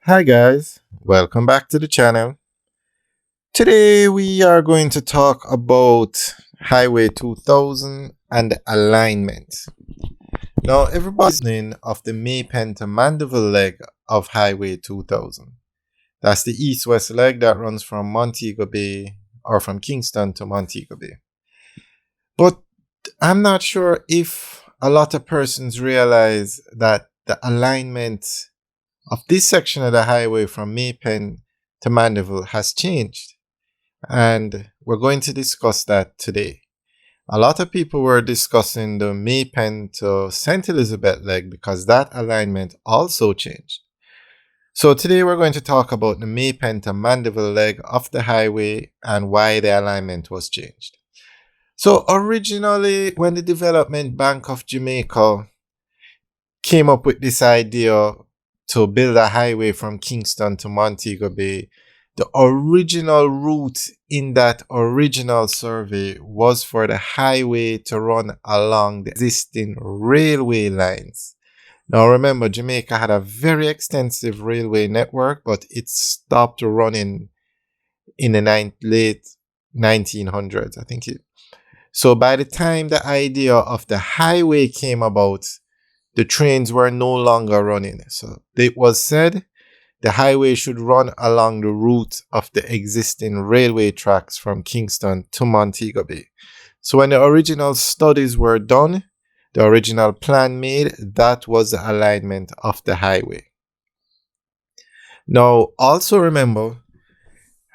Hi guys, welcome back to the channel. Today we are going to talk about Highway 2000 and the alignment. Now everybody's knowing of the Maypen to Mandeville leg of Highway 2000. That's the east-west leg that runs from Montego Bay or from Kingston to Montego Bay. But I'm not sure if a lot of persons realize that the alignment of this section of the highway from Maypen to Mandeville has changed. And we're going to discuss that today. A lot of people were discussing the Maypen to St. Elizabeth leg because that alignment also changed. So today we're going to talk about the Maypen to Mandeville leg of the highway and why the alignment was changed. So originally, when the Development Bank of Jamaica came up with this idea to build a highway from Kingston to Montego Bay, the original route in that original survey was for the highway to run along the existing railway lines. Now remember, Jamaica had a very extensive railway network, but it stopped running in the late 1900s, I think. So by the time the idea of the highway came about, the trains were no longer running. So it was said the highway should run along the route of the existing railway tracks from Kingston to Montego Bay. So when the original studies were done, the original plan made, that was the alignment of the highway. Now, also remember,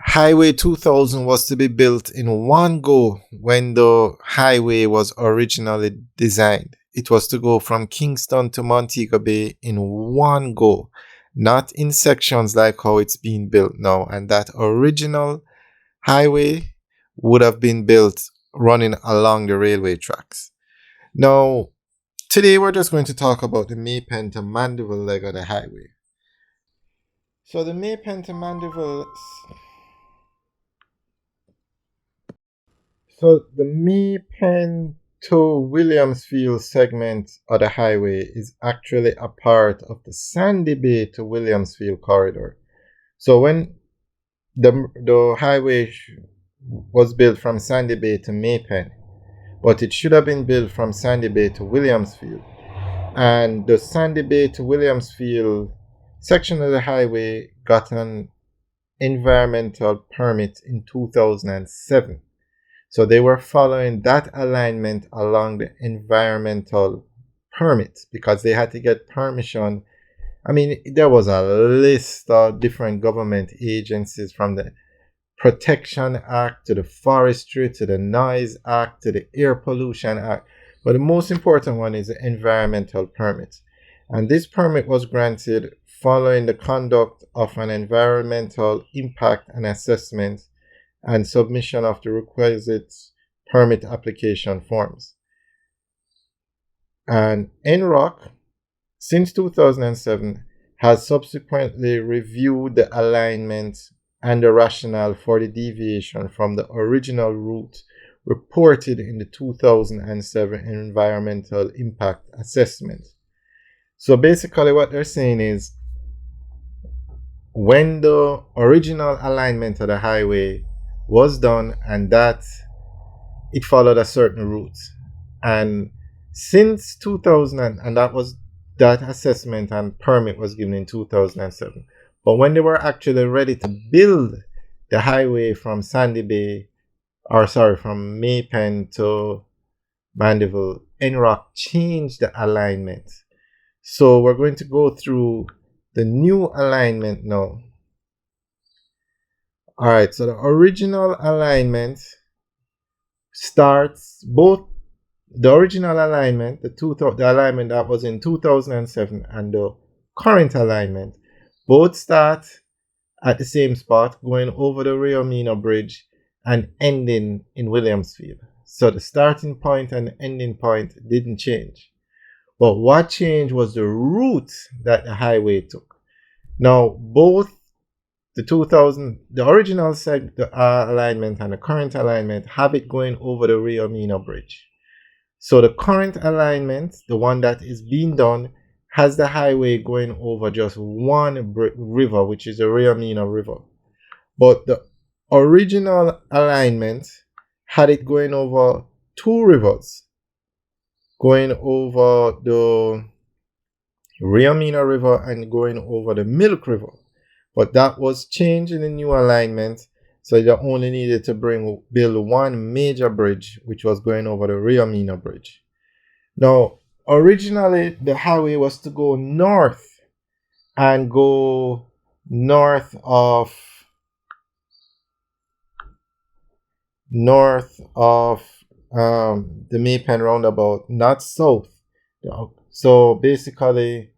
Highway 2000 was to be built in one go when the highway was originally designed. It was to go from Kingston to Montego Bay in one go, not in sections like how it's being built now. And that original highway would have been built running along the railway tracks. Now, today we're just going to talk about the Maypen to Mandeville leg of the highway. So the Maypen to Mandeville... So the Maypen to Williamsfield segment of the highway is actually a part of the Sandy Bay to Williamsfield corridor. So when the highway was built from Sandy Bay to Maypen, but it should have been built from Sandy Bay to Williamsfield. And the Sandy Bay to Williamsfield section of the highway got an environmental permit in 2007. So they were following that alignment along the environmental permit because they had to get permission. I mean, there was a list of different government agencies, from the Protection Act to the Forestry to the Noise Act to the Air Pollution Act. But the most important one is the environmental permit. And this permit was granted following the conduct of an environmental impact and assessment and submission of the requisite permit application forms. And NROC, since 2007, has subsequently reviewed the alignment and the rationale for the deviation from the original route reported in the 2007 environmental impact assessment. So basically what they're saying is, when the original alignment of the highway was done and that it followed a certain route, and since 2000, and that assessment and permit was given in 2007, but when they were actually ready to build the highway from from Maypen to Mandeville, NROC changed the alignment. So we're going to go through the new alignment now. All right, so the original alignment starts both the original alignment, the alignment that was in 2007, and the current alignment both start at the same spot, going over the Rio Mino Bridge and ending in Williamsfield. So the starting point and the ending point didn't change. But what changed was the route that the highway took. Now, both the original alignment and the current alignment have it going over the Rio Mino Bridge. So the current alignment, the one that is being done, has the highway going over just one river, which is the Rio Mina River. But the original alignment had it going over two rivers, going over the Rio Mina River and going over the Milk River. But that was changed in the new alignment, so they only needed to build one major bridge, which was going over the Rio Mina Bridge. Now, originally the highway was to go north and go north of the Maypen roundabout, not south. So basically,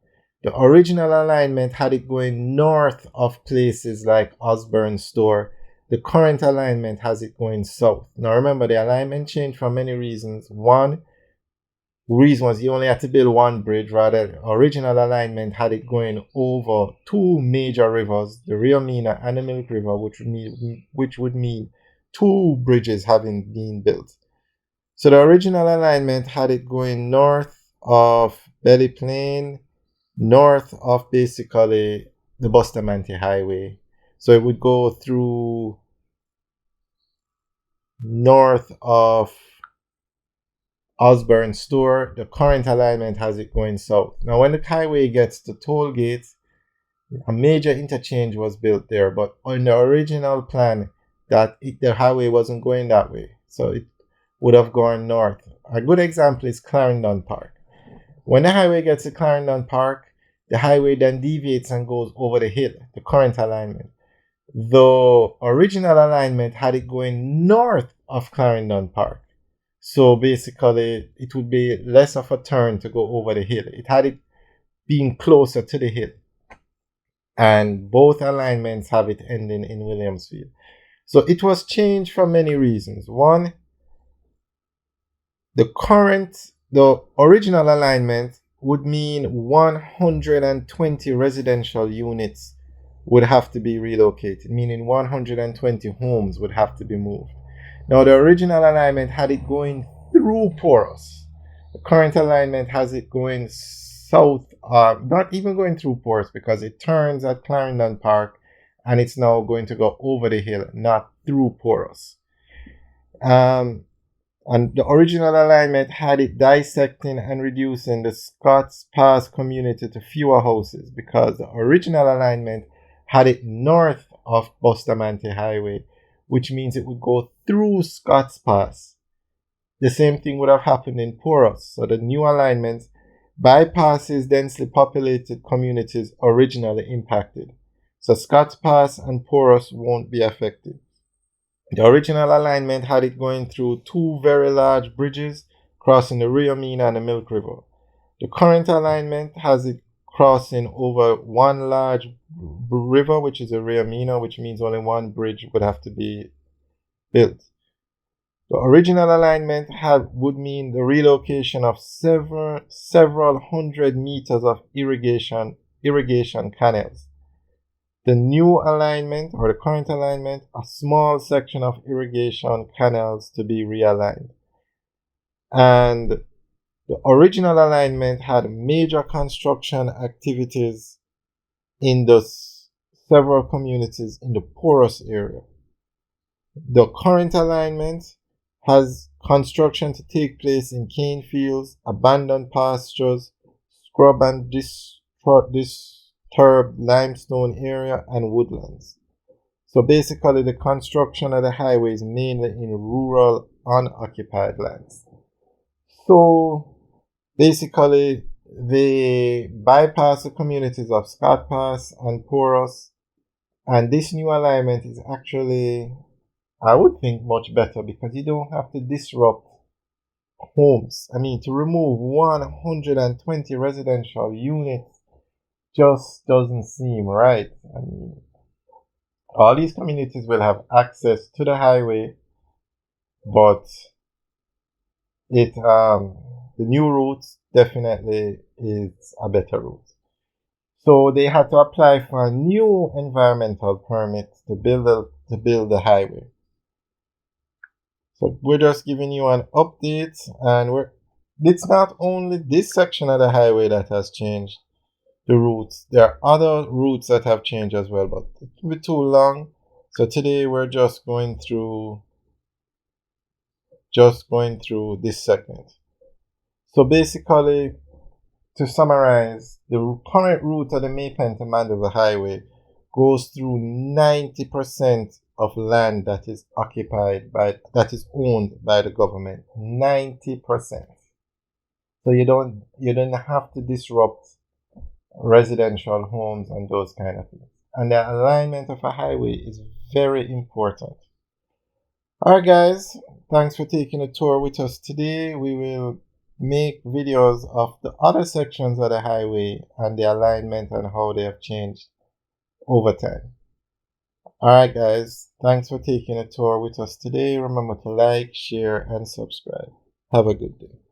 the original alignment had it going north of places like Osborne Store. The current alignment has it going south. Now remember, the alignment changed for many reasons. One reason was you only had to build one bridge, rather the original alignment had it going over two major rivers, the Rio Mina and the Milk River, which would mean two bridges having been built. So the original alignment had it going north of Belly Plain, north of basically the Bustamante Highway. So it would go through north of Osborne Store. The current alignment has it going south. Now when the highway gets to toll gates, a major interchange was built there, but on the original plan the highway wasn't going that way, so it would have gone north. A good example is Clarendon Park. When the highway gets to Clarendon Park, the highway then deviates and goes over the hill, the current alignment. The original alignment had it going north of Clarendon Park. So basically, it would be less of a turn to go over the hill. It had it being closer to the hill. And both alignments have it ending in Williamsfield. So it was changed for many reasons. One, the original alignment would mean 120 residential units would have to be relocated, meaning 120 homes would have to be moved. Now, the original alignment had it going through Porus. The current alignment has it going south, not even going through Porus, because it turns at Clarendon Park and it's now going to go over the hill, not through Porus. And the original alignment had it dissecting and reducing the Scotts Pass community to fewer houses, because the original alignment had it north of Bustamante Highway, which means it would go through Scotts Pass. The same thing would have happened in Porus. So the new alignment bypasses densely populated communities originally impacted. So Scotts Pass and Porus won't be affected. The original alignment had it going through two very large bridges crossing the Rio Mina and the Milk River. The current alignment has it crossing over one large river, which is the Rio Mina, which means only one bridge would have to be built. The original alignment would mean the relocation of several hundred meters of irrigation canals. The new alignment, or the current alignment, a small section of irrigation canals to be realigned. And the original alignment had major construction activities in the several communities in the Porus area. The current alignment has construction to take place in cane fields, abandoned pastures, scrub and disturbed limestone area, and woodlands. So basically, the construction of the highway is mainly in rural, unoccupied lands. So basically, they bypass the communities of Scott Pass and Porus, and this new alignment is actually, I would think, much better, because you don't have to disrupt homes. I mean, to remove 120 residential units just doesn't seem right. I mean, all these communities will have access to the highway, but the new route definitely is a better route. So they had to apply for a new environmental permit to build the highway. So we're just giving you an update, and it's not only this section of the highway that has changed. the routes. There are other routes that have changed as well, but it will be too long. So today we're just going through this segment. So basically, to summarize, the current route of the Maypen to Mandeville Highway goes through 90% of land that is owned by the government. 90%. So you don't have to disrupt residential homes and those kind of things. And the alignment of a highway is very important. Alright guys, thanks for taking a tour with us today. We will make videos of the other sections of the highway and the alignment and how they have changed over time. Alright guys, thanks for taking a tour with us today. Remember to like, share and subscribe. Have a good day.